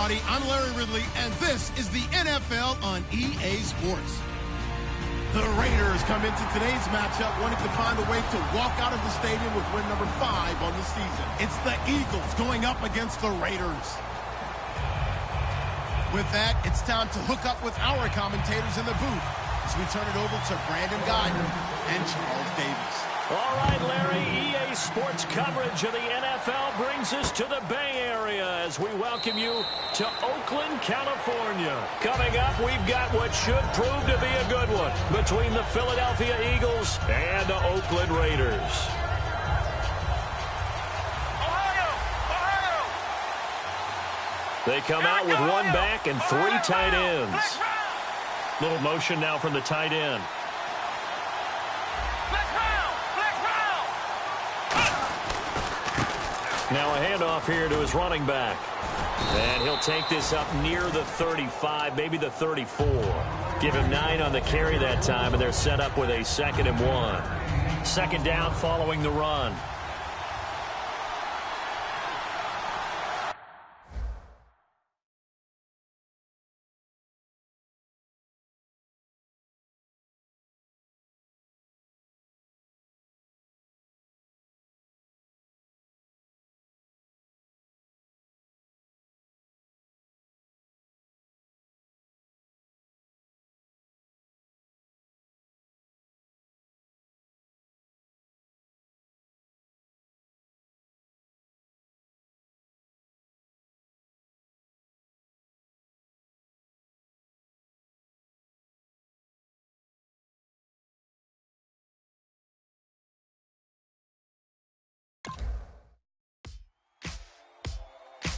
everybody. I'm Larry Ridley, and this is the NFL on EA Sports. The Raiders come into today's matchup wanting to find a way to walk out of the stadium with win number 5 on the season. It's the Eagles going up against the Raiders. With that, it's time to hook up with our commentators in the booth as we turn it over to Brandon Guyton and Charles Davis. All right, Larry, EA Sports coverage of the NFL brings us to the Bay Area as we welcome you to Oakland, California. Coming up, we've got what should prove to be a good one between the Philadelphia Eagles and the Oakland Raiders. They come out with one back and 3 tight ends. Little motion now from the tight end. Now a handoff here to his running back. And he'll take this up near the 35, maybe the 34. Give him 9 on the carry that time, and they're set up with a 2nd and 1. Second down following the run.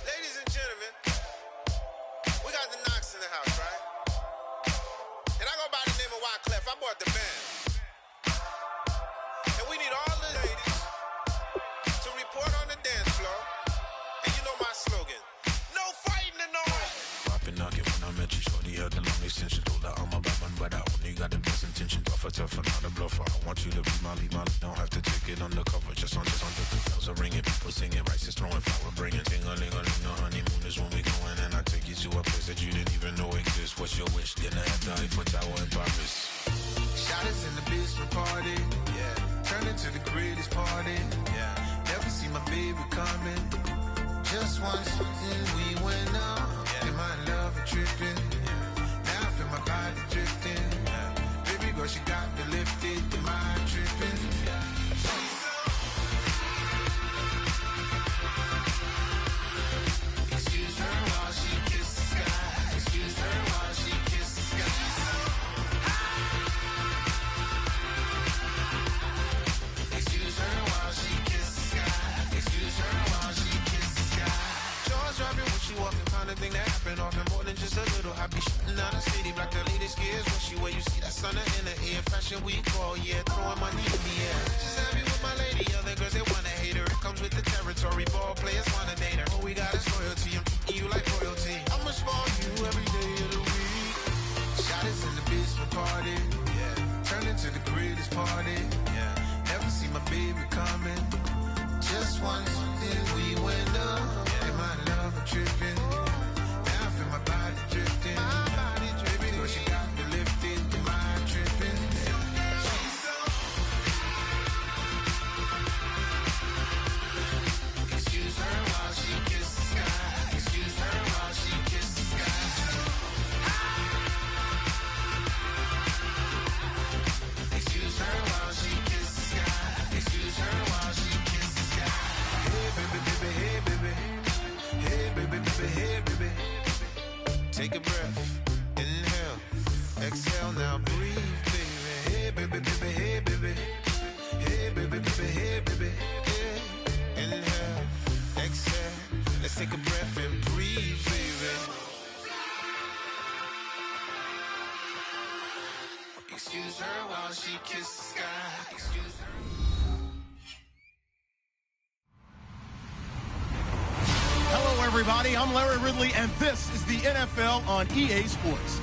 Ladies and gentlemen, we got the Knox in the house, right? And I go by the name of Wyclef. I bought the band. And we need all the ladies to report on the dance floor. And you know my slogan, no fighting in the home. Poppin' nugget when I met you, shorty had the long extension. Told her I'm a bad man, but I only got the best intention. Tougher, not a bluffer. I want you to be my lead, don't have to take it undercover. Just on the bells are ringing, people singing, rice is throwing, flower bringing, ting-a-ling-a-ling. The honeymoon is when we going, and I take you to a place that you didn't even know exists. What's your wish? Dinner at the Eiffel Tower in Paris. Shot us in the basement party, yeah. Turn into the greatest party, yeah. Never see my baby coming. Just once, and we went up, yeah. In my love a tripping, yeah. Now I feel my body drifting, yeah. Baby girl, she got me lifted, the mind tripping, yeah. Excuse her while she kisses the sky. Excuse her while she kisses the sky. Excuse her while she kisses the sky. Excuse her while she kisses the sky. Jaws dropping when she walking, kind of thing that happen often. More than just a little. I be shooting down the city, black the latest gears. When she wear, you see that sun in the air. Fashion week all year, throwing money in the air. She's happy with my lady. Other girls they wanna hate her. It comes with the territory. Ball players wanna date her. All we got is loyalty. I'm treating you like royalty. I'ma spoil you every day of the week. Shot us in the basement party, yeah. Turn into the greatest party, yeah. Never see my baby coming. Just once, then we went up, yeah. In my love a tripping. Now I feel my body drifting. My body dripping. Girl, she got me lifted. The mind tripping. She's so. Excuse her while she kisses the sky. Excuse her while she kisses the sky. Excuse her while she kisses the sky. Excuse her while she kisses the sky. Hey baby, baby, hey baby. Hey baby, baby, hey baby. Take a breath, inhale, exhale, now breathe, baby. Hey baby, baby, hey baby. Hey baby, baby, hey baby. Yeah. Inhale, exhale, let's take a breath and breathe, baby. Excuse her while she kisses the sky. Excuse her. Hello, everybody. I'm Larry Ridley, and this is the NFL on EA Sports.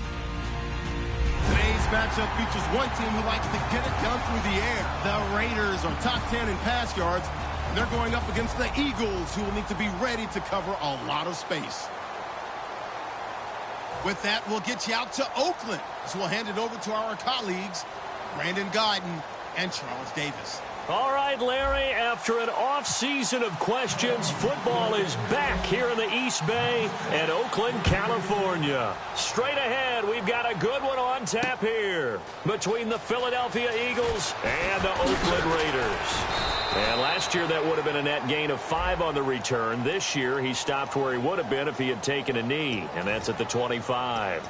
Today's matchup features one team who likes to get it done through the air. The Raiders are top 10 in pass yards, and they're going up against the Eagles, who will need to be ready to cover a lot of space. With that, we'll get you out to Oakland, as we'll hand it over to our colleagues, Brandon Guyton and Charles Davis. All right, Larry, after an off-season of questions, football is back here in the East Bay at Oakland, California. Straight ahead, we've got a good one on tap here between the Philadelphia Eagles and the Oakland Raiders. And last year, that would have been a net gain of 5 on the return. This year, he stopped where he would have been if he had taken a knee, and that's at the 25.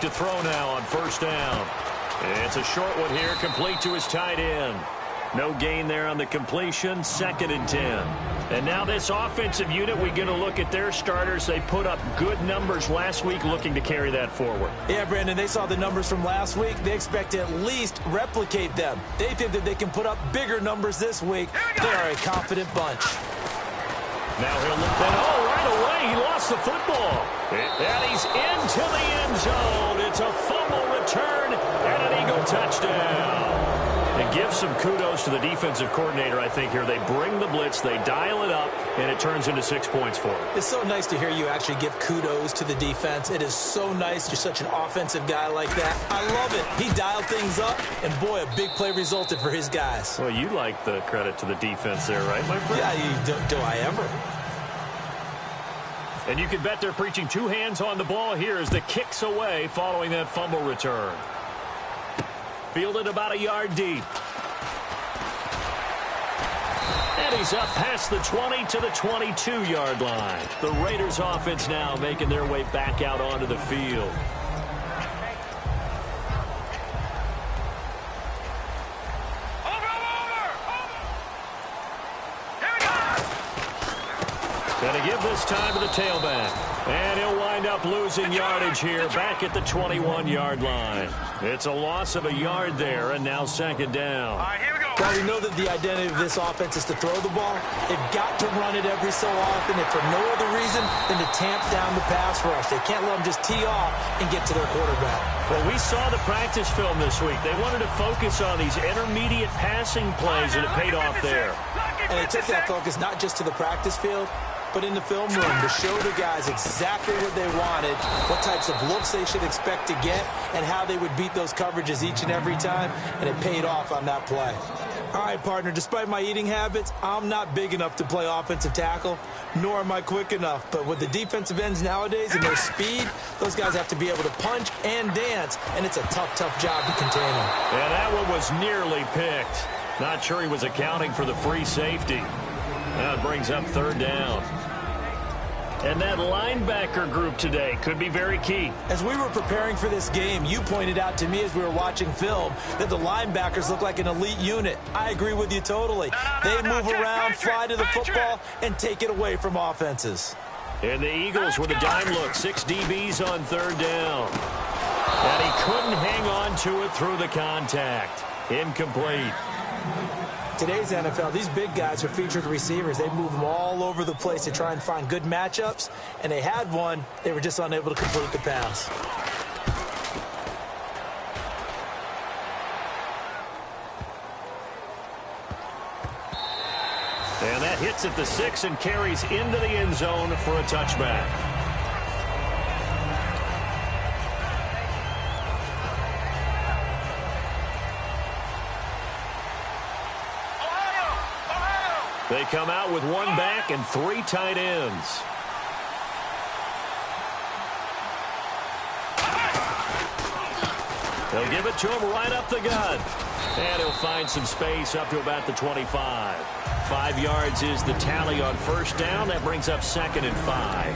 To throw now on first down. It's a short one here, complete to his tight end. No gain there on the completion, 2nd and 10. And now this offensive unit, we get a look at their starters. They put up good numbers last week, looking to carry that forward. Yeah, Brandon, they saw the numbers from last week. They expect to at least replicate them. They think that they can put up bigger numbers this week. They are a confident bunch. Now he'll look that. Oh, right away, he lost the football. And he's into the end zone. It's a fumble return and an Eagle touchdown. And give some kudos to the defensive coordinator, I think, here. They bring the blitz, they dial it up, and it turns into 6 points for them. It's so nice to hear you actually give kudos to the defense. It is so nice. You're such an offensive guy like that. I love it. He dialed things up, and boy, a big play resulted for his guys. Well, you like the credit to the defense there, right, my friend? Yeah, do I ever? And you can bet they're preaching 2 hands on the ball here as the kick's away following that fumble return. Fielded about a yard deep. And he's up past the 20 to the 22-yard line. The Raiders offense now making their way back out onto the field. Going to give this time to the tailback. And he'll wind up losing yardage here back at the 21-yard line. It's a loss of a yard there, and now 2nd down. All right, here we go. Well, we know that the identity of this offense is to throw the ball. They've got to run it every so often, if for no other reason than to tamp down the pass rush. They can't let them just tee off and get to their quarterback. Well, we saw the practice film this week. They wanted to focus on these intermediate passing plays, and it paid off there. And they took that focus not just to the practice field, but in the film room to show the guys exactly what they wanted, what types of looks they should expect to get, and how they would beat those coverages each and every time, and it paid off on that play. All right, partner, despite my eating habits, I'm not big enough to play offensive tackle, nor am I quick enough. But with the defensive ends nowadays and their speed, those guys have to be able to punch and dance, and it's a tough, tough job to contain them. Yeah, that one was nearly picked. Not sure he was accounting for the free safety. Now it brings up 3rd down. And that linebacker group today could be very key. As we were preparing for this game, you pointed out to me as we were watching film that the linebackers look like an elite unit. I agree with you totally. They move around, fly to the football, and take it away from offenses. And the Eagles with a dime look. 6 DBs on 3rd down. And he couldn't hang on to it through the contact. Incomplete. Today's NFL, these big guys are featured receivers. They move them all over the place to try and find good matchups, and they had one. They were just unable to complete the pass. And that hits at the 6 and carries into the end zone for a touchback. They come out with 1 back and 3 tight ends. They'll give it to him right up the gut. And he'll find some space up to about the 25. 5 yards is the tally on first down. That brings up 2nd and 5.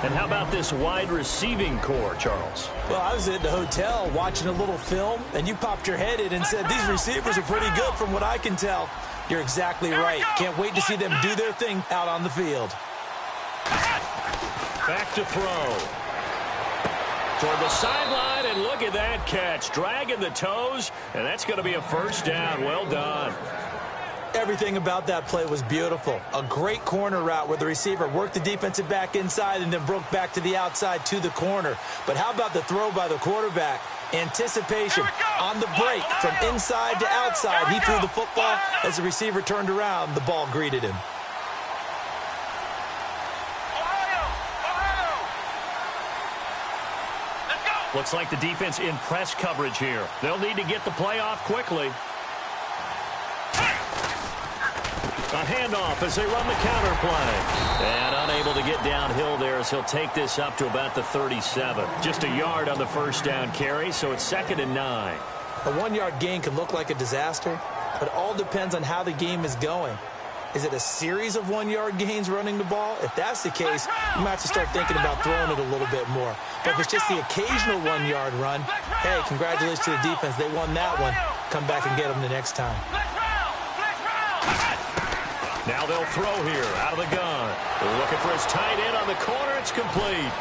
And how about this wide receiving core, Charles? Well, I was at the hotel watching a little film, and you popped your head in and said, these receivers are pretty good from what I can tell. You're exactly right. Can't wait to see them do their thing out on the field. Back to throw. Toward the sideline, and look at that catch. Dragging the toes, and that's going to be a first down. Well done. Everything about that play was beautiful. A great corner route where the receiver worked the defensive back inside and then broke back to the outside to the corner. But how about the throw by the quarterback? Anticipation on the break from inside to outside. He threw the football. As the receiver turned around, the ball greeted him. Looks like the defense in press coverage here. They'll need to get the play off quickly. A handoff as they run the counter play. And unable to get downhill there as he'll take this up to about the 37. Just a yard on the first down carry, so it's 2nd and 9. A 1-yard gain can look like a disaster, but it all depends on how the game is going. Is it a series of 1-yard gains running the ball? If that's the case, you might have to start thinking about throwing it a little bit more. But if it's just the occasional 1-yard run, hey, congratulations to the defense. They won that one. Come back and get them the next time. Now they'll throw here out of the gun. They're looking for his tight end on the corner. It's complete.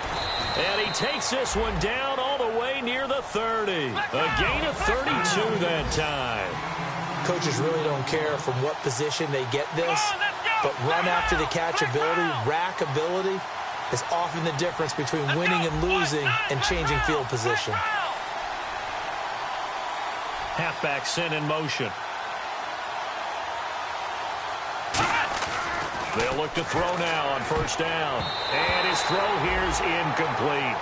And he takes this one down all the way near the 30. A gain of 32 that time. Coaches really don't care from what position they get this, but run after the catch ability, rack ability, is often the difference between winning and losing and changing field position. Halfback sent in motion. They'll look to throw now on first down. And his throw here is incomplete.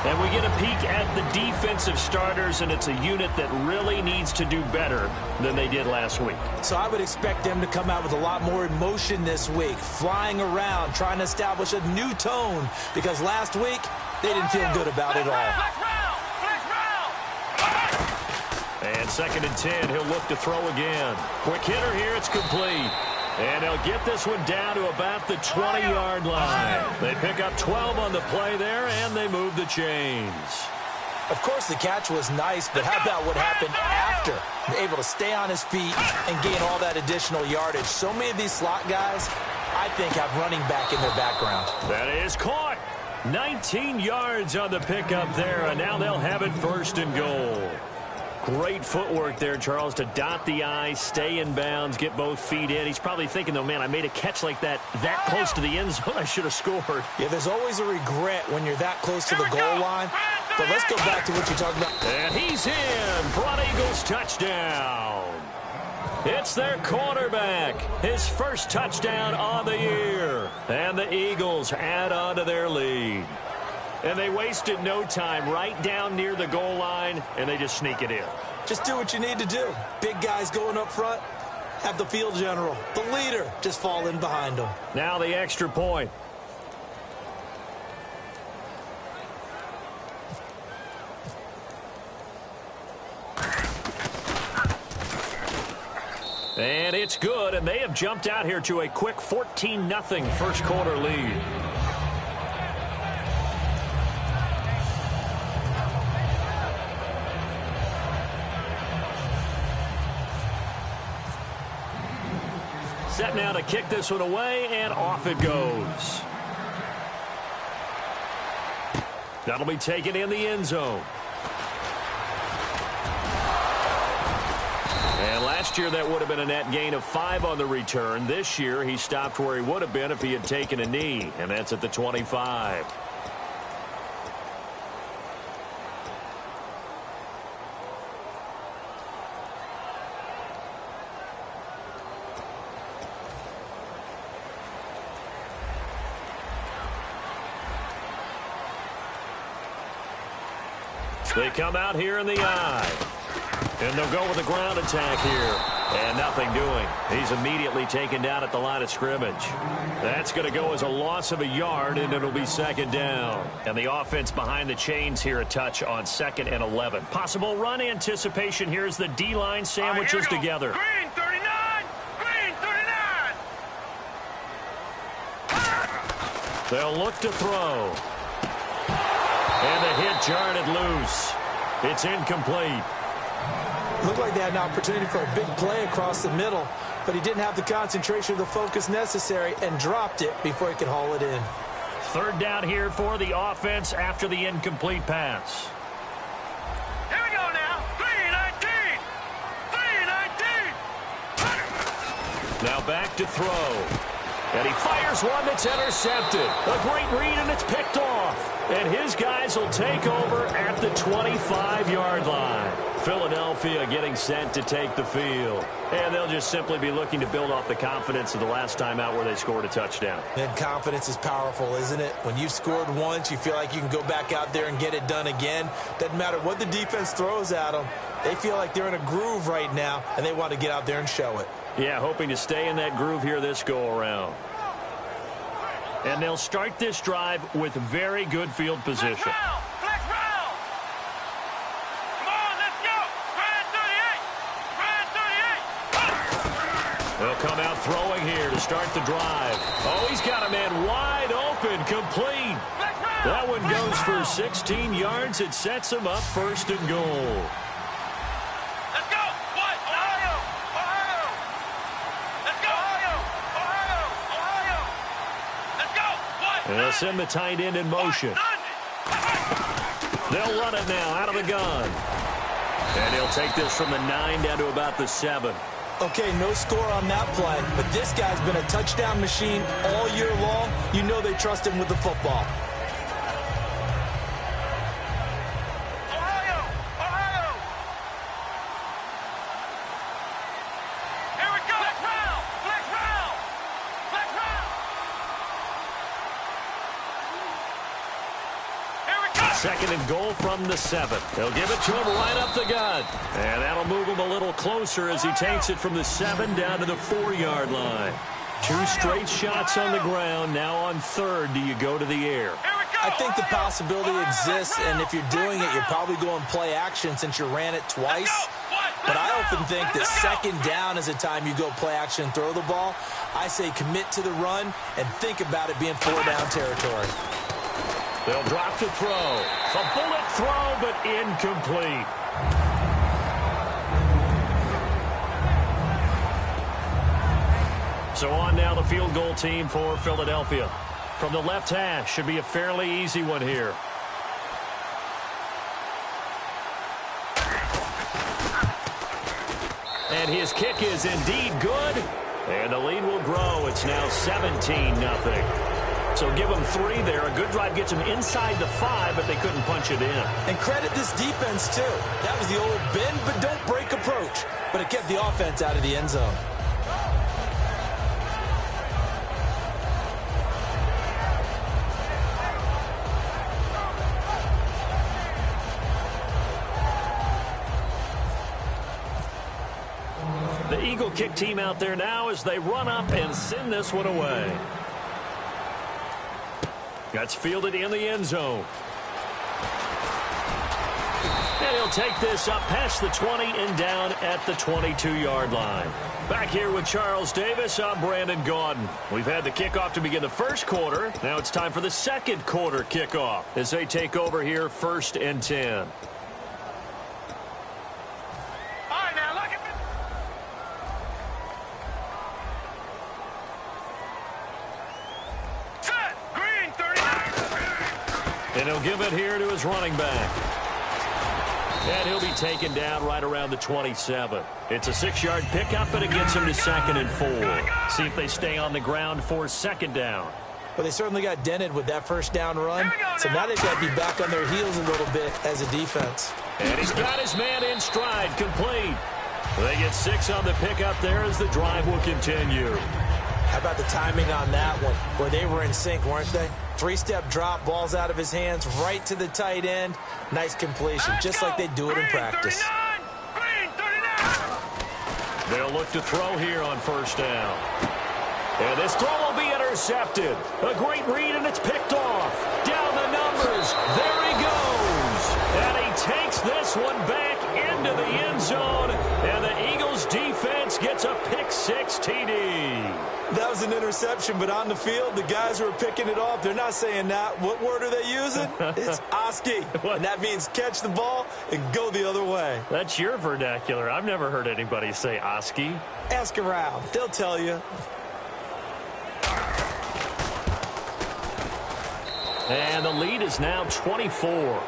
And we get a peek at the defensive starters, and it's a unit that really needs to do better than they did last week. So I would expect them to come out with a lot more emotion this week, flying around, trying to establish a new tone, because last week they didn't feel good about it all. And 2nd and 10, he'll look to throw again. Quick hitter here, it's complete. And they'll get this one down to about the 20-yard line. They pick up 12 on the play there, and they move the chains. Of course, the catch was nice, but how about what happened after? Able to stay on his feet and gain all that additional yardage. So many of these slot guys, I think, have running back in their background. That is caught. 19 yards on the pickup there, and now they'll have it 1st and goal. Great footwork there, Charles, to dot the I, stay in bounds, get both feet in. He's probably thinking, though, man, I made a catch like that close to the end zone. I should have scored. Yeah, there's always a regret when you're that close to the goal line. But let's go back to what you're talking about. And he's in for an Eagles touchdown. It's their quarterback. His first touchdown on the year. And the Eagles add on to their lead. And they wasted no time right down near the goal line, and they just sneak it in. Just do what you need to do. Big guys going up front, have the field general, the leader, just fall in behind them. Now the extra point. And it's good, and they have jumped out here to a quick 14-0 first quarter lead. Set now to kick this one away, and off it goes. That'll be taken in the end zone. And last year that would have been a net gain of 5 on the return. This year he stopped where he would have been if he had taken a knee, and that's at the 25. They come out here in the I. And they'll go with a ground attack here. And nothing doing. He's immediately taken down at the line of scrimmage. That's going to go as a loss of a yard, and it'll be 2nd down. And the offense behind the chains here, a touch on 2nd and 11. Possible run anticipation here as the D-line sandwiches together. Green 39! Green 39! They'll look to throw. And the hit jarred loose. It's incomplete. Looked like they had an opportunity for a big play across the middle, but he didn't have the concentration or the focus necessary and dropped it before he could haul it in. 3rd down here for the offense after the incomplete pass. Here we go now. 3-19! 3-19! Now back to throw. And he fires one that's intercepted. A great read, and it's picked off. And his guys will take over at the 25-yard line. Philadelphia getting sent to take the field. And they'll just simply be looking to build off the confidence of the last time out where they scored a touchdown. And confidence is powerful, isn't it? When you've scored once, you feel like you can go back out there and get it done again. Doesn't matter what the defense throws at them. They feel like they're in a groove right now, and they want to get out there and show it. Yeah, hoping to stay in that groove here this go-around. And they'll start this drive with very good field position. Flex round. Come on, let's go. Brand 38. They'll come out throwing here to start the drive. Oh, he's got a man wide open, complete. That one goes for 16 yards. It sets him up first and goal. Let's go. What? Ohio. Ohio. Let's go. Ohio. Ohio. Let's go. What? And they'll send the tight end in motion. They'll run it now out of the gun. And he'll take this from the 9 down to about the 7. Okay, no score on that play, but this guy's been a touchdown machine all year long. You know they trust him with the football. Ohio. Ohio. Here we go. Flex round. Flex round. Flex round. Here we go. Second and goal from the 7. They'll give it to him right up the gut. And that'll move him a little closer as he takes it from the 7 down to the 4-yard line. 2 straight shots on the ground. Now on third, do you go to the air? I think the possibility exists, and if you're doing it, you're probably going play action since you ran it twice. But I often think that second down is a time you go play action and throw the ball. I say commit to the run and think about it being 4-down territory. They'll drop to throw. A bullet throw, but incomplete. So on now the field goal team for Philadelphia. From the left hash, should be a fairly easy one here. And his kick is indeed good. And the lead will grow. It's now 17-0. So give them 3 there. A good drive gets them inside the 5, but they couldn't punch it in. And credit this defense, too. That was the old bend but don't break approach. But it kept the offense out of the end zone. The Eagle kick team out there now as they run up and send this one away. That's fielded in the end zone. And he'll take this up past the 20 and down at the 22-yard line. Back here with Charles Davis, I'm Brandon Gaudin. We've had the kickoff to begin the first quarter. Now it's time for the second quarter kickoff as they take over here 1st and 10. And he'll give it here to his running back. And he'll be taken down right around the 27. It's a 6-yard pickup, but it gets him to 2nd and 4. See if they stay on the ground for 2nd down. Well, they certainly got dented with that first down run. So now they've got to be back on their heels a little bit as a defense. And he's got his man in stride, complete. They get 6 on the pickup there as the drive will continue. How about the timing on that one, where they were in sync, weren't they? 3-step drop, balls out of his hands, right to the tight end. Nice completion, just like they do it in practice. They'll look to throw here on 1st down. And this throw will be intercepted. A great read, and it's picked off. Down the numbers. There he goes. And he takes this one back into the end zone. And the Eagles defense gets a pick-6 TD. That was an interception, but on the field, the guys who are picking it off, they're not saying that. What word are they using? It's Oski. And that means catch the ball and go the other way. That's your vernacular. I've never heard anybody say Oski. Ask around. They'll tell you. And the lead is now 24.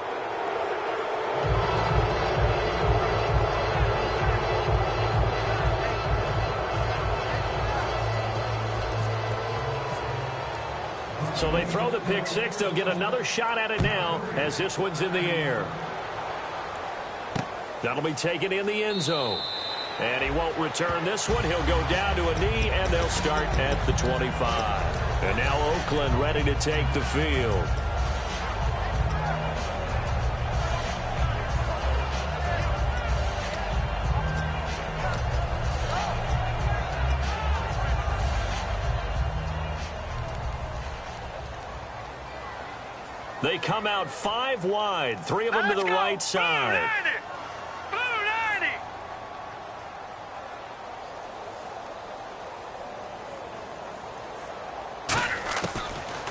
So they throw the pick six. They'll get another shot at it now as this one's in the air. That'll be taken in the end zone. And he won't return this one. He'll go down to a knee, and they'll start at the 25. And now Oakland ready to take the field. They come out 5 wide, 3 of them to the right side.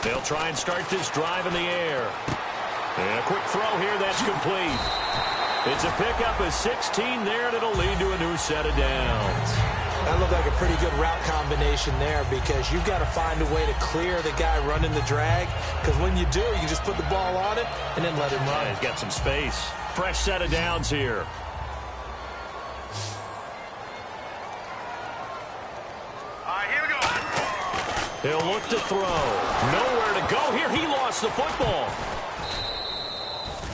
They'll try and start this drive in the air. And a quick throw here, that's complete. It's a pickup of 16 there, and it'll lead to a new set of downs. That looked like a pretty good route combination there because you've got to find a way to clear the guy running the drag, because when you do, you just put the ball on it and then let him run. Yeah, he's got some space. Fresh set of downs here. He'll look to throw. Nowhere to go here. He lost the football.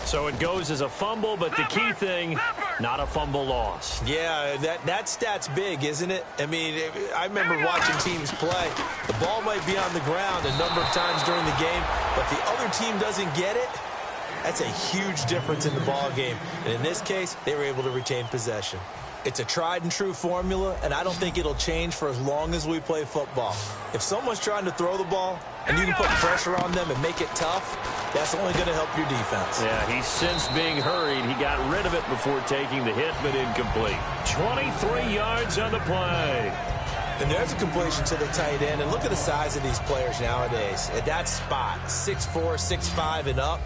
So it goes as a fumble, but the key thing, not a fumble loss. Yeah, that stat's big, isn't it? I mean, I remember watching teams play. The ball might be on the ground a number of times during the game, but the other team doesn't get it. That's a huge difference in the ball game. And in this case, they were able to retain possession. It's a tried-and-true formula, and I don't think it'll change for as long as we play football. If someone's trying to throw the ball, and you can put pressure on them and make it tough, that's only going to help your defense. Yeah, he's since being hurried. He got rid of it before taking the hit, but incomplete. 23 yards on the play. And there's a completion to the tight end, and look at the size of these players nowadays. At that spot, 6'4", 6'5", and up.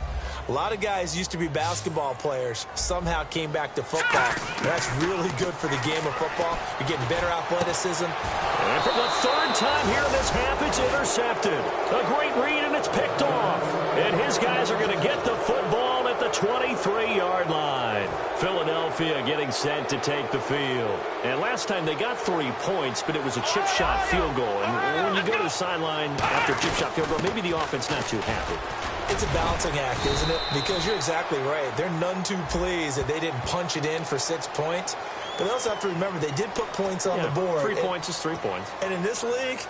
A lot of guys used to be basketball players, somehow came back to football. That's really good for the game of football. You're getting better athleticism. And for the third time here in this half, it's intercepted. A great read, and it's picked off. And his guys are going to get the football at the 23-yard line. Philadelphia getting set to take the field. And last time they got 3 points, but it was a chip shot field goal. And when you go to the sideline after a chip shot field goal, maybe the offense not too happy. It's a balancing act, isn't it? Because you're exactly right. They're none too pleased that they didn't punch it in for 6 points. But they also have to remember they did put points on the board. 3 points is 3 points. And in this league,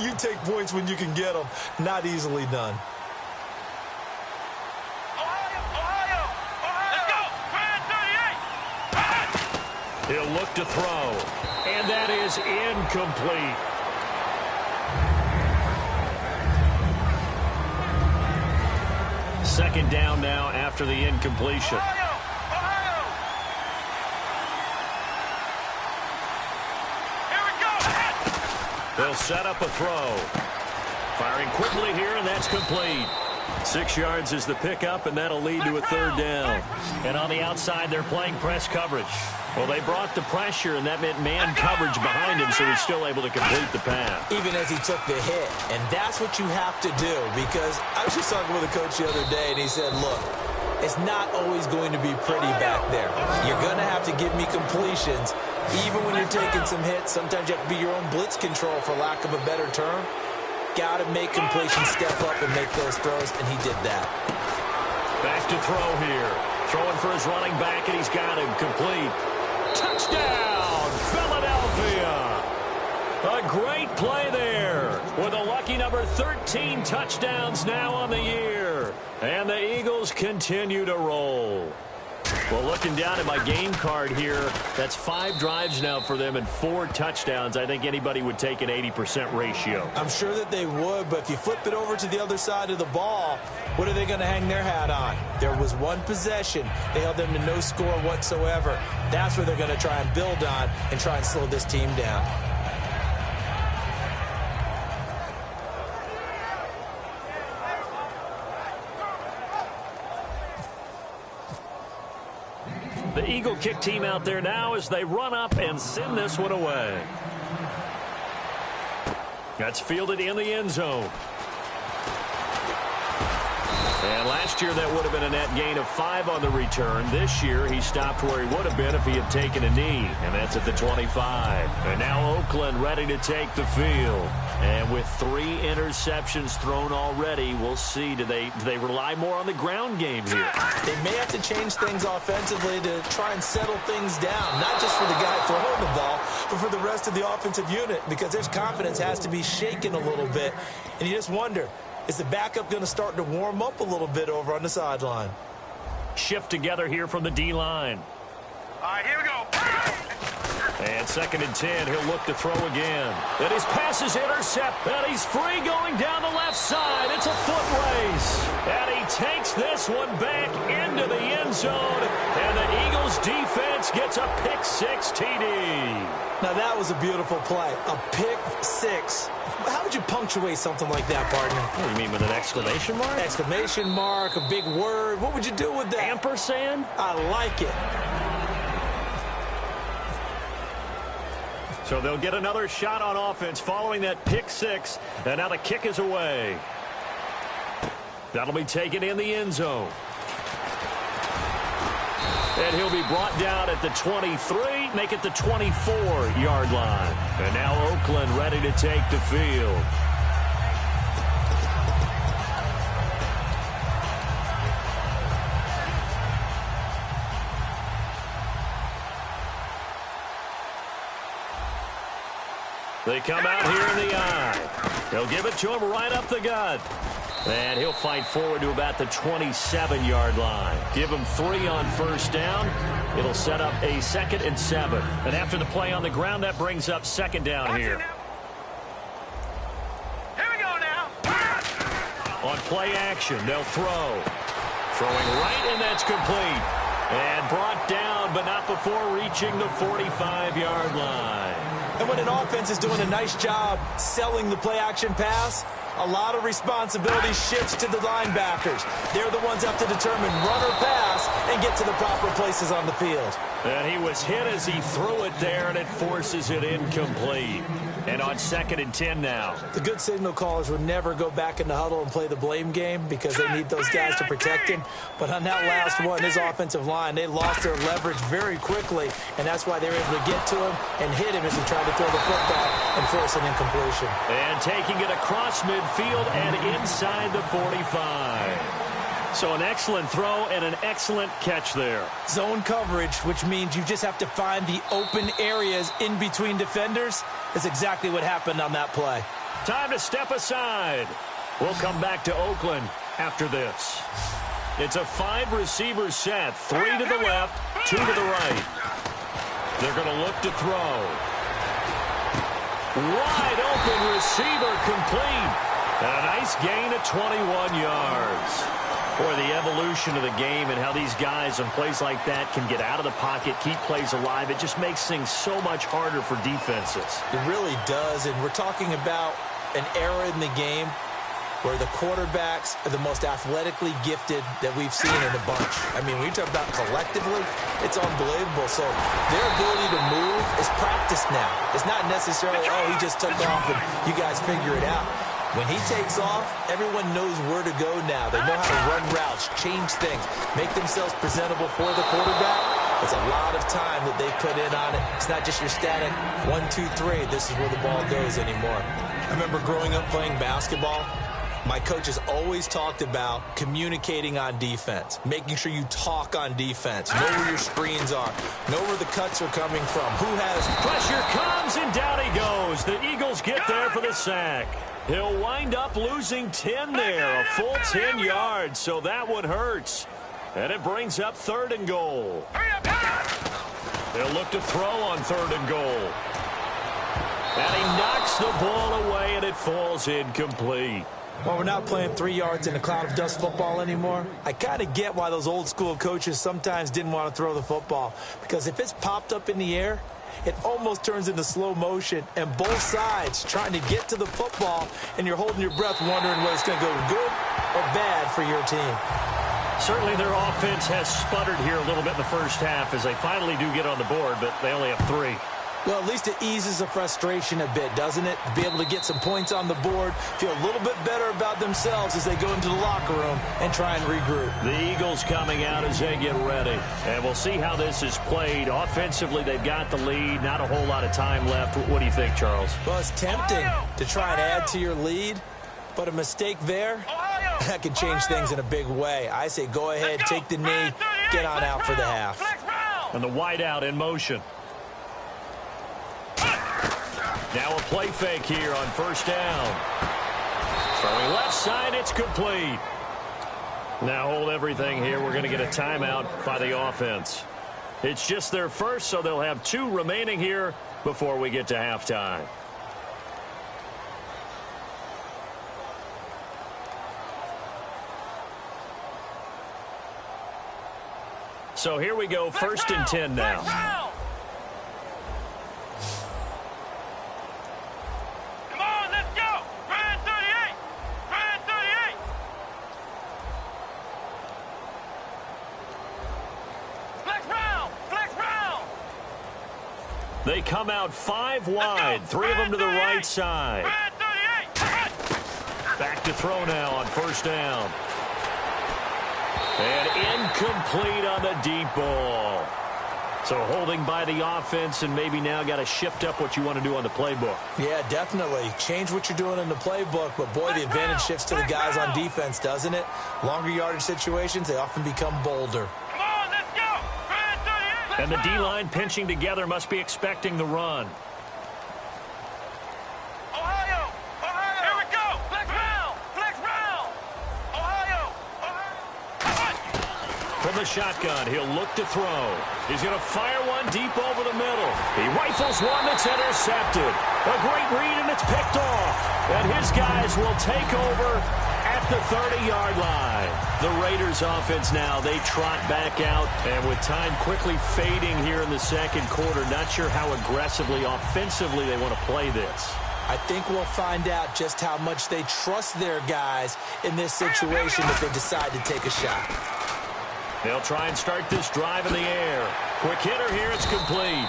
you take points when you can get them. Not easily done. Ohio! Let's go! 38! He'll look to throw. And that is incomplete. Second down now after the incompletion. Ohio! Here we go! They'll set up a throw. Firing quickly here, and that's complete. 6 yards is the pickup, and that'll lead to a third down. And on the outside, they're playing press coverage. Well, they brought the pressure, and that meant man coverage behind him, so he's still able to complete the pass. Even as he took the hit. And that's what you have to do, because I was just talking with a coach the other day, and he said, look, it's not always going to be pretty back there. You're going to have to give me completions. Even when you're taking some hits, sometimes you have to be your own blitz control, for lack of a better term. Got to make completions, step up and make those throws, and he did that. Back to throw here. Throwing for his running back, and he's got him complete. Touchdown, Philadelphia. A great play there with a lucky number 13 touchdowns now on the year. And the Eagles continue to roll. Well, looking down at my game card here, that's 5 drives now for them and 4 touchdowns. I think anybody would take an 80% ratio. I'm sure that they would, but if you flip it over to the other side of the ball, what are they going to hang their hat on? There was one possession. They held them to no score whatsoever. That's where they're going to try and build on and try and slow this team down. The Eagle kick team out there now as they run up and send this one away. That's fielded in the end zone. And last Last year, that would have been a net gain of 5 on the return. This year, he stopped where he would have been if he had taken a knee, and that's at the 25. And now Oakland ready to take the field. And with 3 interceptions thrown already, we'll see. Do they rely more on the ground game here? They may have to change things offensively to try and settle things down, not just for the guy throwing the ball, but for the rest of the offensive unit, because their confidence has to be shaken a little bit. And you just wonder, is the backup going to start to warm up a little bit over on the sideline? Shift together here from the D-line. All right, here we go. And 2nd and 10, he'll look to throw again. And his pass is intercepted. And he's free going down the left side. It's a foot race. And he takes this one back into the end zone. And the Eagles defense gets a pick 6 TD. Now, that was a beautiful play. A pick 6. How would you punctuate something like that, partner? What do you mean, with an exclamation mark? Exclamation mark, a big word. What would you do with that? Ampersand? I like it. So they'll get another shot on offense following that pick 6. And now the kick is away. That'll be taken in the end zone. And he'll be brought down at the 23, make it the 24-yard line. And now Oakland ready to take the field. They come out here in the eye. They'll give it to him right up the gut. And he'll fight forward to about the 27-yard line. Give him 3 on first down. It'll set up a 2nd and 7. And after the play on the ground, that brings up 2nd down here. Here we go now. On play action, they'll throw. Throwing right, and that's complete. And brought down, but not before reaching the 45-yard line. And when an offense is doing a nice job selling the play-action pass, a lot of responsibility shifts to the linebackers. They're the ones that have to determine run or pass and get to the proper places on the field. And he was hit as he threw it there, and it forces it incomplete. And on 2nd and 10 now. The good signal callers would never go back in the huddle and play the blame game because they need those guys to protect him. But on that last one, his offensive line, they lost their leverage very quickly, and that's why they were able to get to him and hit him as he tried to throw the football and force an incompletion. And taking it across midfield and inside the 45. So an excellent throw and an excellent catch there. Zone coverage, which means you just have to find the open areas in between defenders, is exactly what happened on that play. Time to step aside. We'll come back to Oakland after this. It's a 5-receiver set. 3 to the left, 2 to the right. They're going to look to throw. Wide open receiver complete. And a nice gain of 21 yards. Boy, the evolution of the game and how these guys on plays like that can get out of the pocket, keep plays alive, it just makes things so much harder for defenses. It really does, and we're talking about an era in the game where the quarterbacks are the most athletically gifted that we've seen in a bunch. I mean, when you talk about collectively, it's unbelievable. So their ability to move is practiced now. It's not necessarily, oh, he just took off and you guys figure it out. When he takes off, everyone knows where to go now. They know how to run routes, change things, make themselves presentable for the quarterback. It's a lot of time that they put in on it. It's not just your static 1, 2, 3. This is where the ball goes anymore. I remember growing up playing basketball. My coaches always talked about communicating on defense, making sure you talk on defense, know where your screens are, know where the cuts are coming from, who has... Pressure comes, and down he goes. The Eagles get there for the sack. He'll wind up losing 10 there, a full 10 yards, so that one hurts. And it brings up 3rd and goal. They'll look to throw on 3rd and goal. And he knocks the ball away, and it falls incomplete. Well, we're not playing 3 yards in a cloud of dust football anymore. I kind of get why those old school coaches sometimes didn't want to throw the football. Because if it's popped up in the air, it almost turns into slow motion, and both sides trying to get to the football, and you're holding your breath wondering whether it's going to go good or bad for your team. Certainly their offense has sputtered here a little bit in the first half as they finally do get on the board, but they only have 3. Well, at least it eases the frustration a bit, doesn't it? To be able to get some points on the board, feel a little bit better about themselves as they go into the locker room and try and regroup. The Eagles coming out as they get ready. And we'll see how this is played. Offensively, they've got the lead. Not a whole lot of time left. What do you think, Charles? Well, it's tempting to try and add to your lead, but a mistake there, that could change things in a big way. I say go ahead, take the knee, get on out for the half. And the wideout in motion. Now a play fake here on first down. Throwing left side, it's complete. Now hold everything here. We're going to get a timeout by the offense. It's just their first, so they'll have 2 remaining here before we get to halftime. So here we go, first and 10 now. They come out 5 wide, 3 of them to the right side. Back to throw now on first down. And incomplete on the deep ball. So holding by the offense, and maybe now got to shift up what you want to do on the playbook. Yeah, definitely. Change what you're doing in the playbook, but boy, the advantage shifts to the guys on defense, doesn't it? Longer yardage situations, they often become bolder. And the D-line pinching together, must be expecting the run. Ohio! Here we go! Flex round! Ohio! From the shotgun, he'll look to throw. He's going to fire one deep over the middle. He rifles one that's intercepted. A great read, and it's picked off. And his guys will take over at the 30-yard line. The Raiders offense now, they trot back out, and with time quickly fading here in the second quarter, not sure how aggressively, offensively they want to play this. I think we'll find out just how much they trust their guys in this situation if they decide to take a shot. They'll try and start this drive in the air. Quick hitter here, it's complete.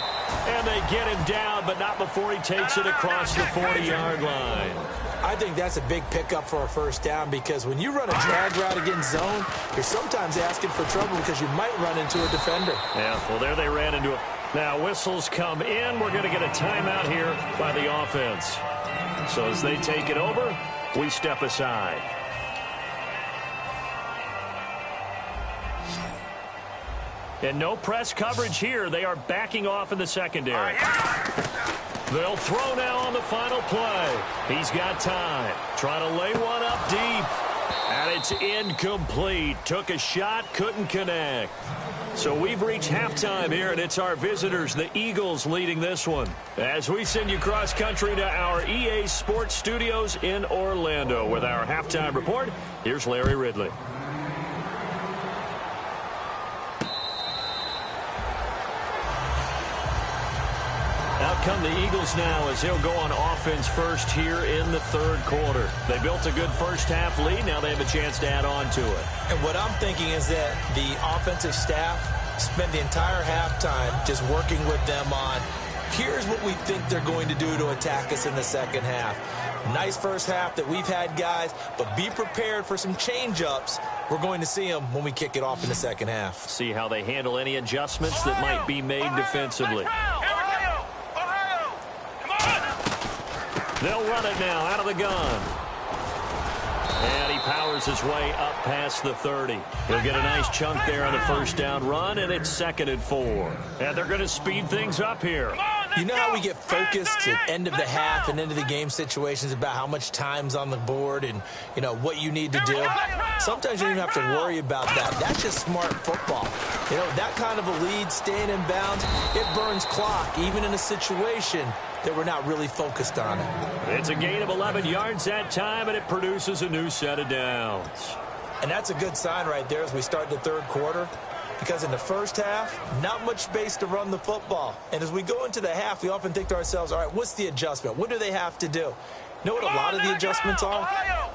And they get him down, but not before he takes it across the 40-yard line. I think that's a big pickup for a first down, because when you run a drag route against zone, you're sometimes asking for trouble because you might run into a defender. Yeah, well, there they ran into it. Now whistles come in. We're going to get a timeout here by the offense. So as they take it over, we step aside. And no press coverage here. They are backing off in the secondary. They'll throw now on the final play. He's got time. Trying to lay one up deep. And it's incomplete. Took a shot, couldn't connect. So we've reached halftime here, and it's our visitors, the Eagles, leading this one. As we send you cross-country to our EA Sports Studios in Orlando with our halftime report, here's Larry Ridley. Out come the Eagles now as they'll go on offense first here in the third quarter. They built a good first half lead. Now they have a chance to add on to it. And what I'm thinking is that the offensive staff spent the entire halftime just working with them on, here's what we think they're going to do to attack us in the second half. Nice first half that we've had, guys, but be prepared for some change-ups. We're going to see them when we kick it off in the second half. See how they handle any adjustments that might be made defensively. They'll run it now out of the gun. And he powers his way up past the 30. He'll get a nice chunk there on the first down run, and it's 2nd and 4. And they're going to speed things up here. You know how we get focused at end of the half and into the game situations about how much time's on the board and, you know, what you need to do? Sometimes you don't even have to worry about that. That's just smart football. You know, that kind of a lead, staying in bounds, it burns clock, even in a situation that we're not really focused on it. It's a gain of 11 yards that time, and it produces a new set of downs. And that's a good sign right there as we start the third quarter, because in the first half, not much space to run the football. And as we go into the half, we often think to ourselves, all right, what's the adjustment? What do they have to do? You know what a lot of the adjustments are?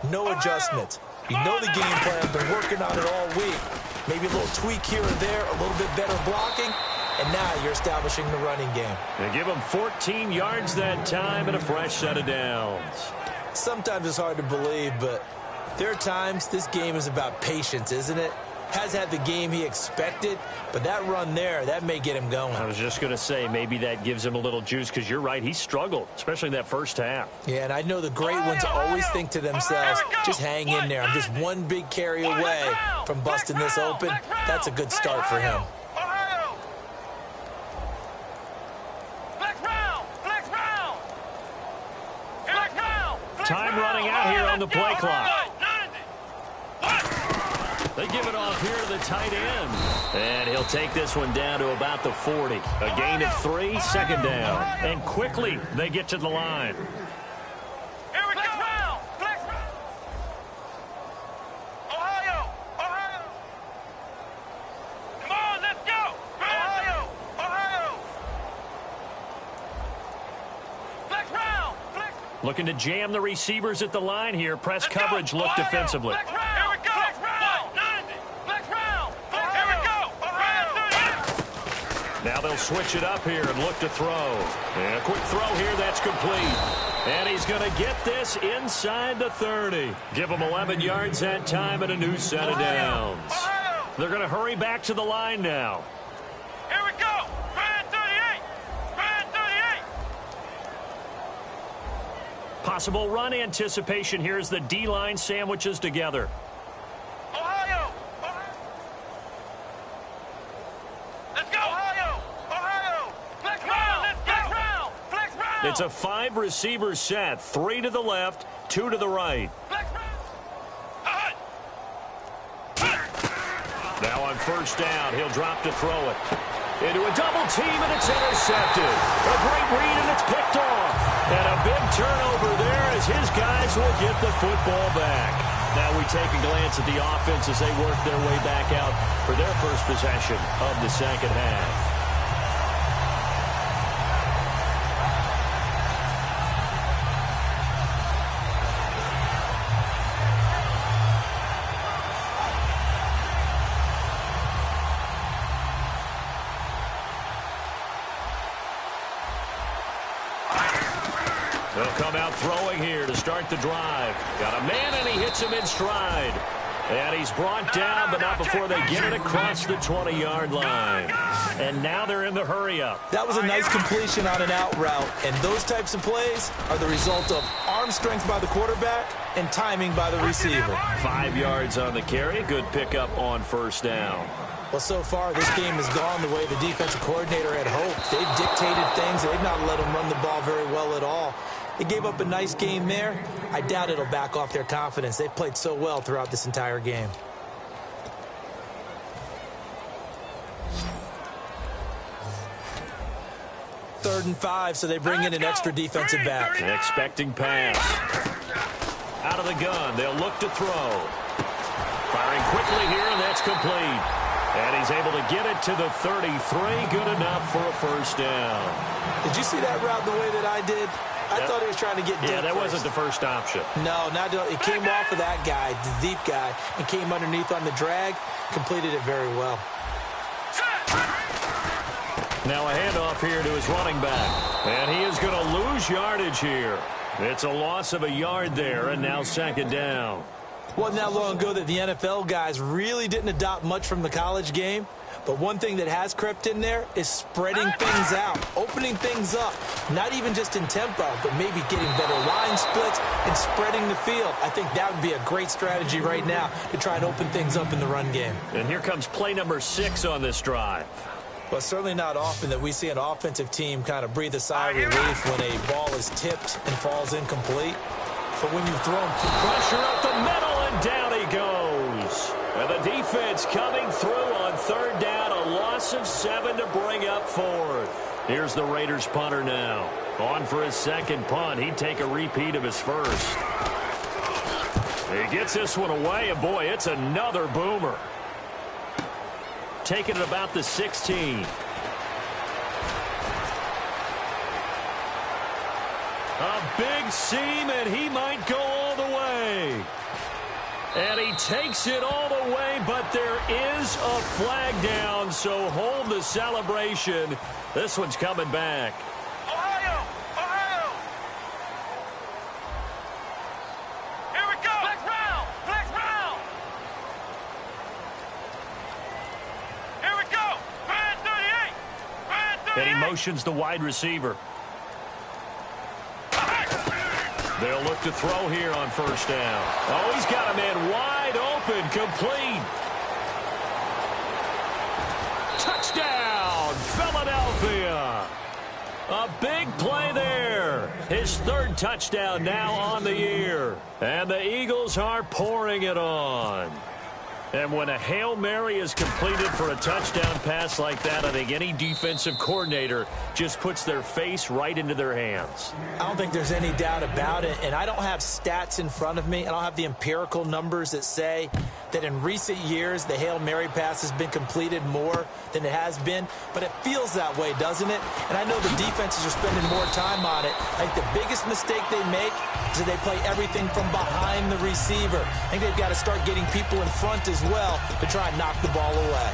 No adjustments. You know the game plan, been working on it all week. Maybe a little tweak here or there, a little bit better blocking, and now you're establishing the running game. They give him 14 yards that time and a fresh set of downs. Sometimes it's hard to believe, but there are times this game is about patience, isn't it? Has had the game he expected, but that run there, that may get him going. I was just going to say, maybe that gives him a little juice, because you're right, he struggled, especially in that first half. Yeah, and I know the great ones always think to themselves, just hang in there. I'm just one big carry away from busting this open. That's a good start for him. Time running out here on the play clock. They give it off here to the tight end. And he'll take this one down to about the 40. A gain of 3, second down. And quickly, they get to the line. Here we go. Flex round. Ohio. Come on, let's go. Ohio. Flex round. Looking to jam the receivers at the line here. Press coverage look defensively. Here we go. Now they'll switch it up here and look to throw. And a quick throw here, that's complete. And he's going to get this inside the 30. Give him 11 yards that time and a new set of downs. They're going to hurry back to the line now. Here we go. Brand 38. Possible run anticipation here as the D-line sandwiches together. Ohio. Let's go. Ohio. Flex round. It's a 5-receiver set. 3 to the left, 2 to the right. Now on first down, he'll drop to throw it. Into a double team, and it's intercepted. A great read, and it's picked off. And a big turnover there as his guys will get the football back. Now we take a glance at the offense as they work their way back out for their first possession of the second half. They'll come out throwing here to start the drive. Got a man, and he hits him in stride. And he's brought down, but not before they get it across the 20-yard line. And now they're in the hurry-up. That was a nice completion on an out route. And those types of plays are the result of arm strength by the quarterback and timing by the receiver. 5 yards on the carry. Good pickup on first down. Well, so far, this game has gone the way the defensive coordinator had hoped. They've dictated things. They've not let them run the ball very well at all. They gave up a nice game there. I doubt it'll back off their confidence. They've played so well throughout this entire game. Third and 5, so they bring in an extra defensive back. An expecting pass. Out of the gun, they'll look to throw. Firing quickly here, and that's complete. And he's able to get it to the 33. Good enough for a first down. Did you see that route the way that I did? I thought he was trying to get deep. Yeah, that first. wasn't the first option. No, it came off of that guy, the deep guy, and came underneath on the drag, completed it very well. Now a handoff here to his running back. And he is going to lose yardage here. It's a loss of a yard there, and now second down. Wasn't that long ago that the NFL guys really didn't adopt much from the college game. But one thing that has crept in there is spreading things out, opening things up, not even just in tempo, but maybe getting better line splits and spreading the field. I think that would be a great strategy right now to try and open things up in the run game. And here comes play number 6 on this drive. Well, certainly not often that we see an offensive team kind of breathe a sigh of relief when a ball is tipped and falls incomplete. But when you throw him pressure up the middle, and down he goes. And the defense coming through on third down, a loss of 7 to bring up fourth. Here's the Raiders punter now. On for his second punt. He'd take a repeat of his first. He gets this one away, and boy, it's another boomer. Taking it about the 16. A big seam, and he might go all the way. And he takes it all the way, but there is a flag down, so hold the celebration. This one's coming back. Ohio! Ohio! Here we go! Flex round! Flex round! Here we go! Brand 38! Brand 38! And he motions the wide receiver. They'll look to throw here on first down. Oh, he's got a man wide open, complete. Touchdown, Philadelphia. A big play there. His third touchdown now on the year. And the Eagles are pouring it on. And when a Hail Mary is completed for a touchdown pass like that, I think any defensive coordinator just puts their face right into their hands. I don't think there's any doubt about it, and I don't have stats in front of me. I don't have the empirical numbers that say that in recent years the Hail Mary pass has been completed more than it has been, but it feels that way, doesn't it? And I know the defenses are spending more time on it. I think the biggest mistake they make is that they play everything from behind the receiver. I think they've got to start getting people in front as well to try and knock the ball away.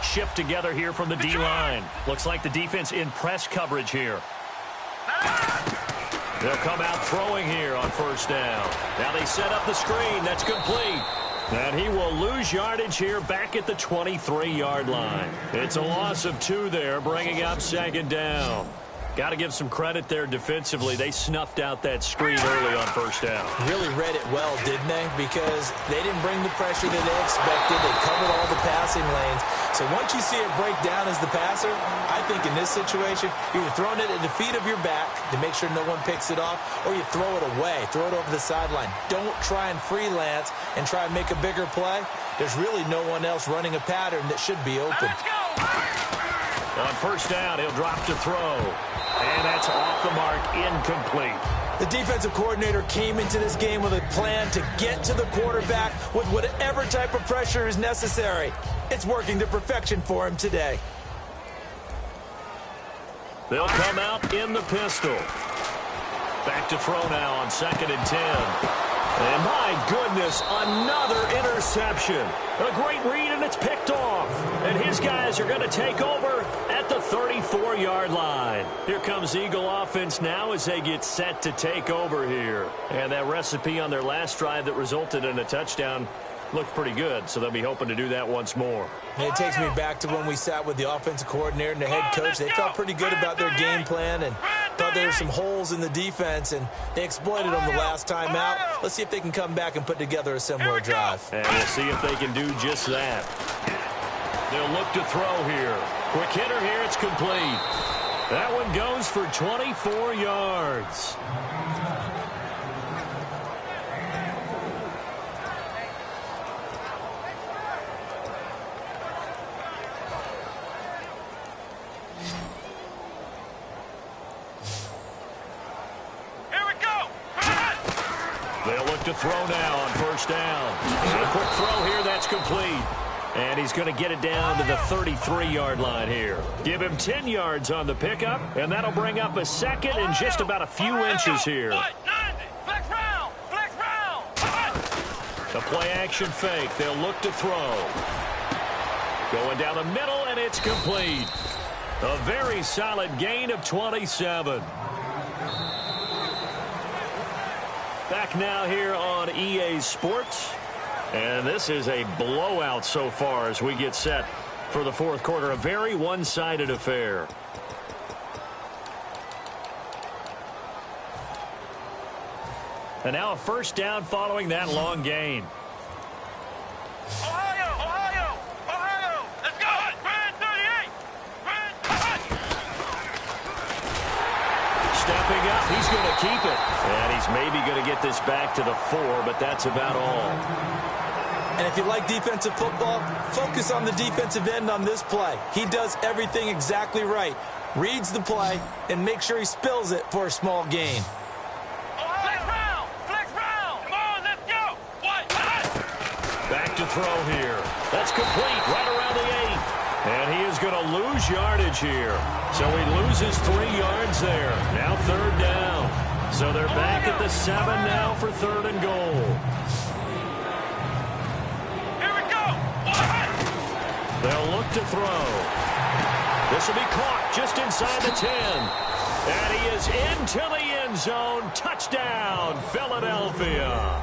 Shift together here from the D-line. Looks like the defense in press coverage here. They'll come out throwing here on first down. Now they set up the screen. That's complete. And he will lose yardage here back at the 23-yard line. It's a loss of 2 there, bringing up second down. Got to give some credit there defensively. They snuffed out that screen early on first down. Really read it well, didn't they? Because they didn't bring the pressure that they expected. They covered all the passing lanes. So once you see it break down as the passer, I think in this situation, you're either throwing it at the feet of your back to make sure no one picks it off, or you throw it away, throw it over the sideline. Don't try and freelance and try and make a bigger play. There's really no one else running a pattern that should be open. On first down, he'll drop to throw. And that's off the mark, incomplete. The defensive coordinator came into this game with a plan to get to the quarterback with whatever type of pressure is necessary. It's working to perfection for him today. They'll come out in the pistol. Back to throw now on 2nd and 10. And my goodness, another interception. A great read, and it's picked off. And his guys are going to take over at the 34-yard line. Here comes Eagle offense now as they get set to take over here. And that recipe on their last drive that resulted in a touchdown looked pretty good, so they'll be hoping to do that once more. And it takes me back to when we sat with the offensive coordinator and the head coach. They felt pretty good about their game plan and thought there were some holes in the defense, and they exploited them the last time out. Let's see if they can come back and put together a similar drive. And we'll see if they can do just that. They'll look to throw here. Quick hitter here, it's complete. That one goes for 24 yards. They'll look to throw now on first down. And a quick throw here, that's complete. And he's going to get it down to the 33-yard line here. Give him 10 yards on the pickup, and that'll bring up a second and just about a few inches here. The play-action fake. They'll look to throw. Going down the middle, and it's complete. A very solid gain of 27. Back now here on EA Sports. And this is a blowout so far as we get set for the fourth quarter. A very one-sided affair. And now a first down following that long gain. Ohio! Ohio! Ohio! Let's go! Brand 38! Brand 38! Stepping up, he's going to keep it. And he's maybe going to get this back to the 4, but that's about all. And if you like defensive football, focus on the defensive end on this play. He does everything exactly right. Reads the play and makes sure he spills it for a small gain. Flex round! Flex round! Come on, let's go! Back to throw here. That's complete right around the 8. And he is going to lose yardage here. So he loses 3 yards there. Now third down. So they're back at the 7 now for 3rd and goal. Here we go. They'll look to throw. This will be caught just inside the 10. And he is into the end zone. Touchdown, Philadelphia.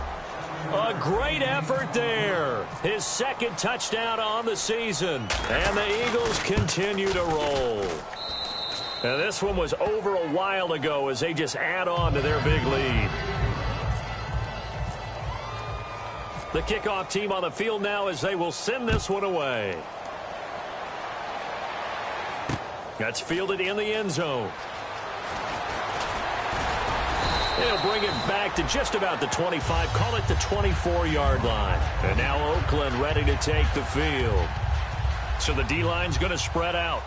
A great effort there. His 2nd touchdown on the season. And the Eagles continue to roll. And this one was over a while ago as they just add on to their big lead. The kickoff team on the field now as they will send this one away. That's fielded in the end zone. They'll bring it back to just about the 25, call it the 24-yard line. And now Oakland ready to take the field. So the D-line's going to spread out.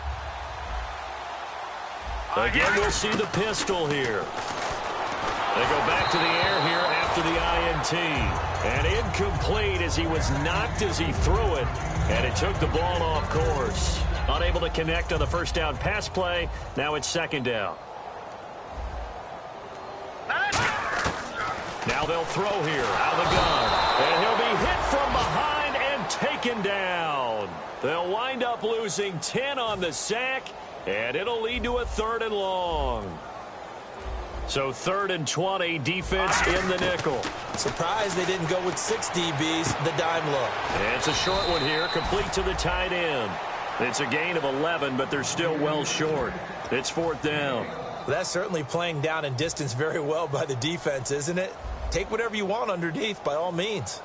Again, we'll see the pistol here. They go back to the air here after the INT. And incomplete as he was knocked as he threw it. And it took the ball off course. Unable to connect on the first down pass play. Now it's 2nd down. Now they'll throw here out of the gun. And he'll be hit from behind and taken down. They'll wind up losing 10 on the sack. And it'll lead to a 3rd and long. So 3rd and 20, defense in the nickel. Surprised they didn't go with 6 DBs, the dime look. And it's a short one here, complete to the tight end. It's a gain of 11, but they're still well short. It's 4th down. That's certainly playing down and distance very well by the defense, isn't it? Take whatever you want underneath, by all means.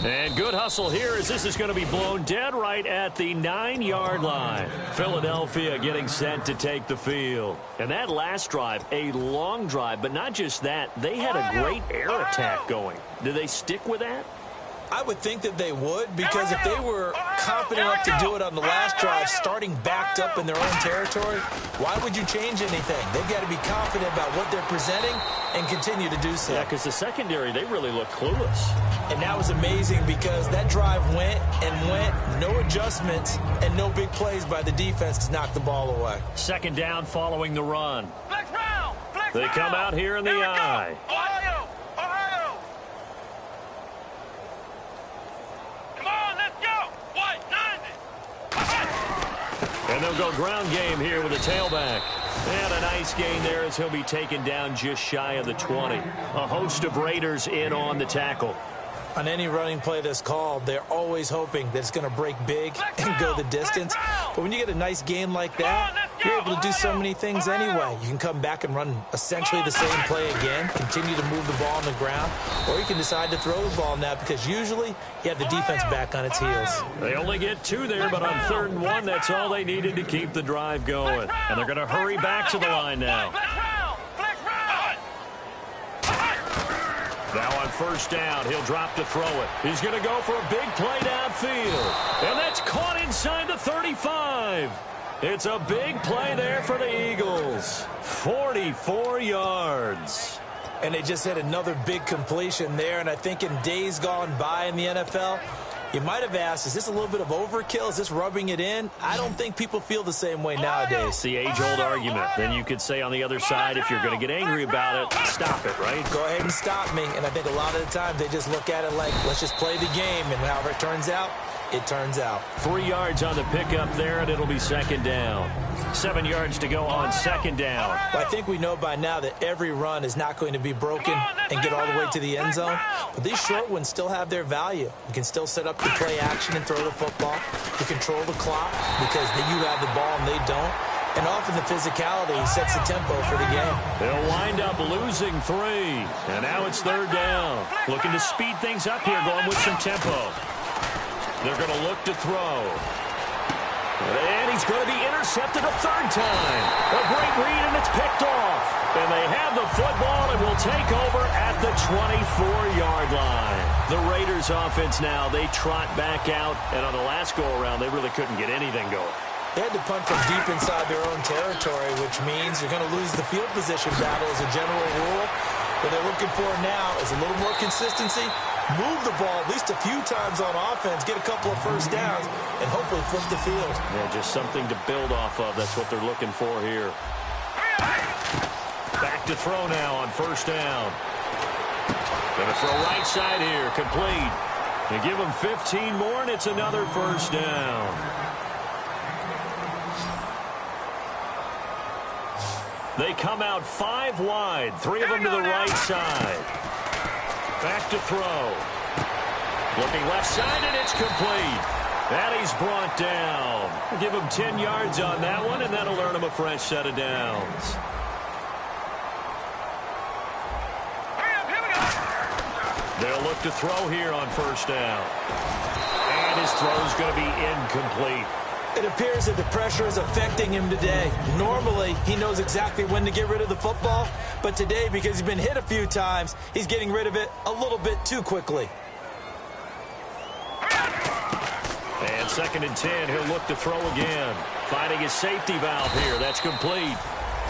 And good hustle here as this is going to be blown dead right at the 9-yard line. Philadelphia getting set to take the field. And that last drive, a long drive, but not just that. They had a great air attack going. Do they stick with that? I would think that they would, because if they were confident enough to do it on the last drive, starting backed up in their own territory, why would you change anything? They've got to be confident about what they're presenting and continue to do so. Yeah, because the secondary, they really look clueless. And that was amazing because that drive went and went, no adjustments, and no big plays by the defense to knock the ball away. 2nd down following the run. Flex round. Flex They come out here in the eye. Ohio. Ohio. Come on, let's go. White 90. And they'll go ground game here with a tailback. And a nice gain there as he'll be taken down just shy of the 20. A host of Raiders in on the tackle. On any running play that's called, they're always hoping that it's going to break big and go the distance. But when you get a nice game like that, you're able to do so many things anyway. You can come back and run essentially the same play again, continue to move the ball on the ground, or you can decide to throw the ball now because usually you have the defense back on its heels. They only get 2 there, but on 3rd and 1, that's all they needed to keep the drive going. And they're going to hurry back to the line now. Now on 1st down, he'll drop to throw it. He's going to go for a big play downfield. And that's caught inside the 35. It's a big play there for the Eagles. 44 yards. And they just had another big completion there. And I think in days gone by in the NFL, you might have asked, is this a little bit of overkill? Is this rubbing it in? I don't think people feel the same way nowadays. It's the age-old argument. Then you could say on the other side, if you're going to get angry about it, stop it, right? Go ahead and stop me. And I think a lot of the time they just look at it like, let's just play the game. And however it turns out, it turns out. 3 yards on the pickup there, and it'll be 2nd down. 7 yards to go on 2nd down. Well, I think we know by now that every run is not going to be broken and get all the way to the end zone. But these short ones still have their value. You can still set up the play action and throw the football. You control the clock because you have the ball and they don't. And often the physicality sets the tempo for the game. They'll wind up losing 3. And now it's 3rd down. Looking to speed things up here, going with some tempo. They're going to look to throw. And he's going to be intercepted a 3rd time. A great read, and it's picked off. And they have the football and will take over at the 24-yard line. The Raiders offense now, they trot back out. And on the last go-around, they really couldn't get anything going. They had to punt from deep inside their own territory, which means you're going to lose the field position battle as a general rule. What they're looking for now is a little more consistency, move the ball at least a few times on offense, get a couple of first downs, and hopefully flip the field. Yeah, just something to build off of. That's what they're looking for here. Back to throw now on first down. Going to throw right side here, complete. They give him 15 more, and it's another first down. They come out 5 wide, 3 of them to the right side. Back to throw. Looking left side, and it's complete. And he's brought down. Give him 10 yards on that one, and that'll earn him a fresh set of downs. They'll look to throw here on first down. And his throw's going to be incomplete. It appears that the pressure is affecting him today. Normally, he knows exactly when to get rid of the football, but today, because he's been hit a few times, he's getting rid of it a little bit too quickly. And 2nd and 10, he'll look to throw again. Finding his safety valve here. That's complete.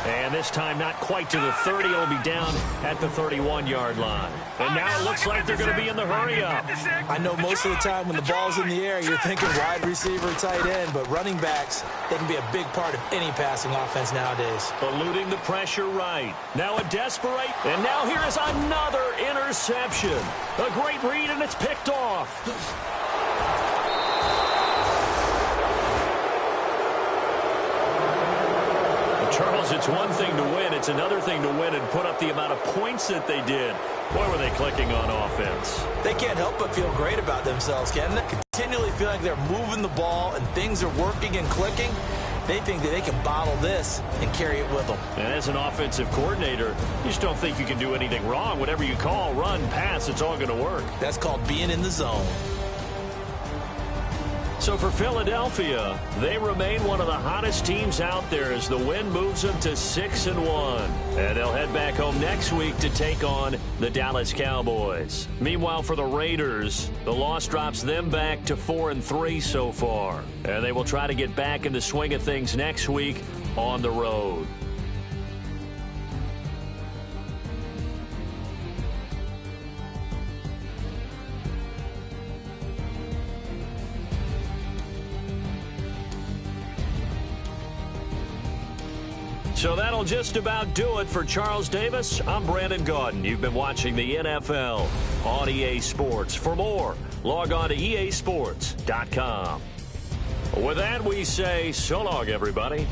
And this time not quite to the 30. It'll be down at the 31-yard line. And now it looks like they're going to be in the hurry-up. I know most of the time when the ball's in the air, you're thinking wide receiver, tight end, but running backs, they can be a big part of any passing offense nowadays. Eluding the pressure right. Now a desperate, and now here is another interception. A great read, and it's picked off. Charles, it's one thing to win. It's another thing to win and put up the amount of points that they did. Boy, were they clicking on offense. They can't help but feel great about themselves, can they? Continually feel like they're moving the ball and things are working and clicking. They think that they can bottle this and carry it with them. And as an offensive coordinator, you just don't think you can do anything wrong. Whatever you call, run, pass, it's all going to work. That's called being in the zone. So for Philadelphia, they remain one of the hottest teams out there as the win moves them to 6-1. And they'll head back home next week to take on the Dallas Cowboys. Meanwhile, for the Raiders, the loss drops them back to 4-3 so far. And they will try to get back in the swing of things next week on the road. So that'll just about do it for Charles Davis. I'm Brandon Gaudin. You've been watching the NFL on EA Sports. For more, log on to easports.com. With that, we say so long, everybody.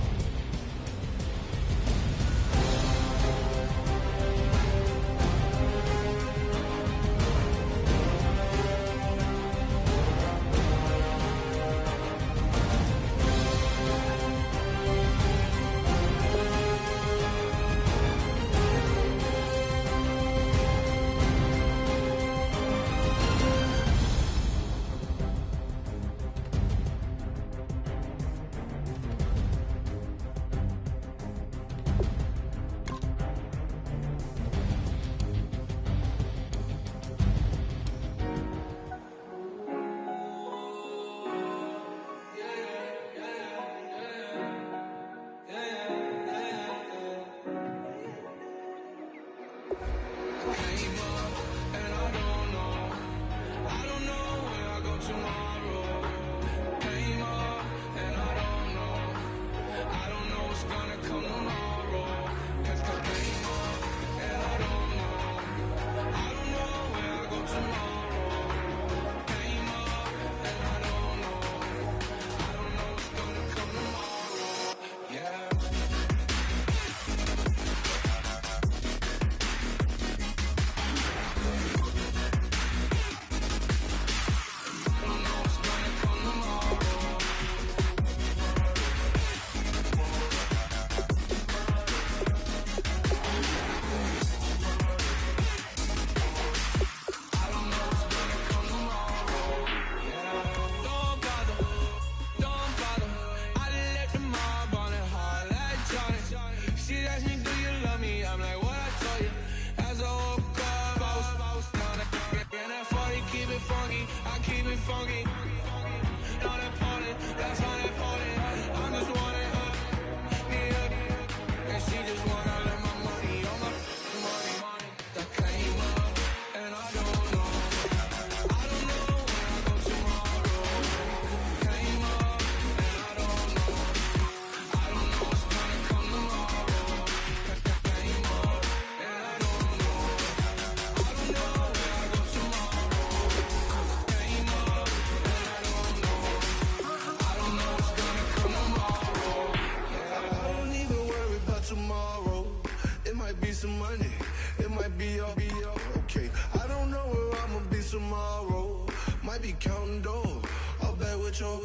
door. All back with your.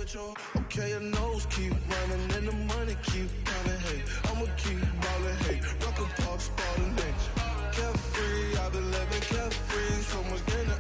Okay, your nose keep running and the money keep coming. Hey, I'ma keep ballin'. Hey, rock a park, spalding. Hey, carefree, I've been living carefree. So much gain